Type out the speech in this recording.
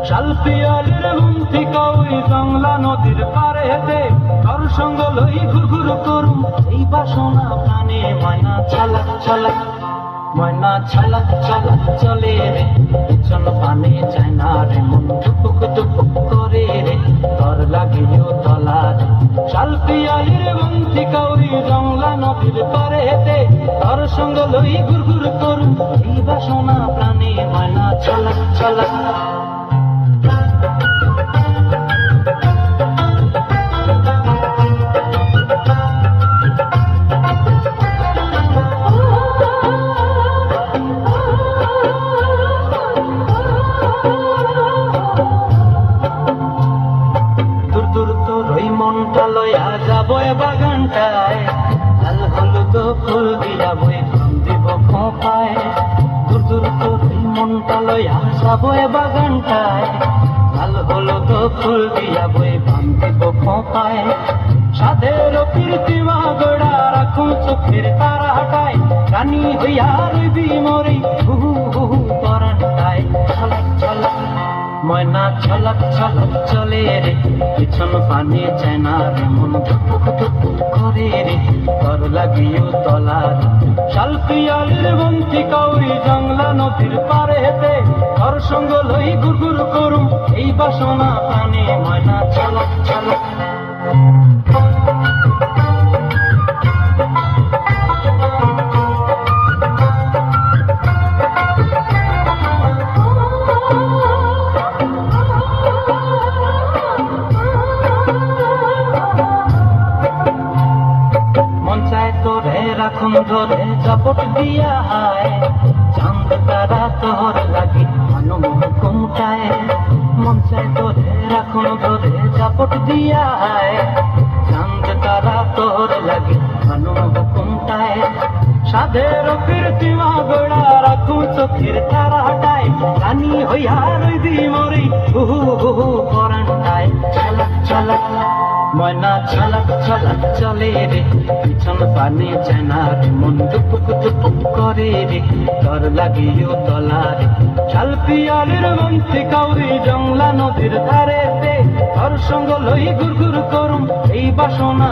শালপিয়ালের গুমতি কই বাংলা নদীর পারেতে তোর সঙ্গ লই ঘুরঘুর করুম এই বাসনা প্রাণে ময়না ছলক ছলক ময়না ছলক ছলক চলে রে পিছন পানে যায় না রে মন টুপুক টুপুক করে রে তোর লাগিও তলা রে শালপিয়ালের গুমতি কই বাংলা নদীর পারেতে তোর সঙ্গ লই ঘুরঘুর করুম এই বাসনা প্রাণে ময়না ছলক ছলক মনটা লয়া যাব বাগানটায় লাল হলুদ ফুল দিয়া বই দিব খোঁপায় দূর দূর করে মনটা লয়া যাব বাগানটায় লাল হলুদ ফুল দিয়া বই দিব খোঁপায় সাধের কীর্তিমা গোড়া রাখুন চোখের তারা হাটায় রানী হইয়া রইবি মরি হুহু হুহু পরানটায় ছলক ছলক ময়না ছলক ছলক চলে রে পিছন পানে যায় না রে মন টুপুক টুপুক করে রে তোর লাগিও তলা রে শালপিয়ালের বন্তি কই জংলা নদীর পারে হেতে তোর সঙ্গ লই ঘুরঘুর করুম এই বাসনা প্রাণে ময়না ছলক ছলক রাখুন ধরে চপট দিয়া হায় চাঁদ তারা তোর লাগি মনোমুকুমটায় মন চায় তোরে রাখুন ধরে চপট দিয়া হায় চাঁদ তারা তোর লাগি মনোমুকুমটায় সাধের কীর্তিমা গোড়া রাখুন চোখের তারা হাটায় রানী হইয়া রইবি মরি হুহু হুহু পরানটায় ছলক ছলক ময়না ছলক ছলক চলে রে পিছন পানে যায় না রে মন টুপুক টুপুক করে রে তোর লাগিও তলা রে শালপিয়ালের বন্তি কই জংলা নদীর ধারেতে তোর সঙ্গ লই ঘুরঘুর করুম এই বাসনা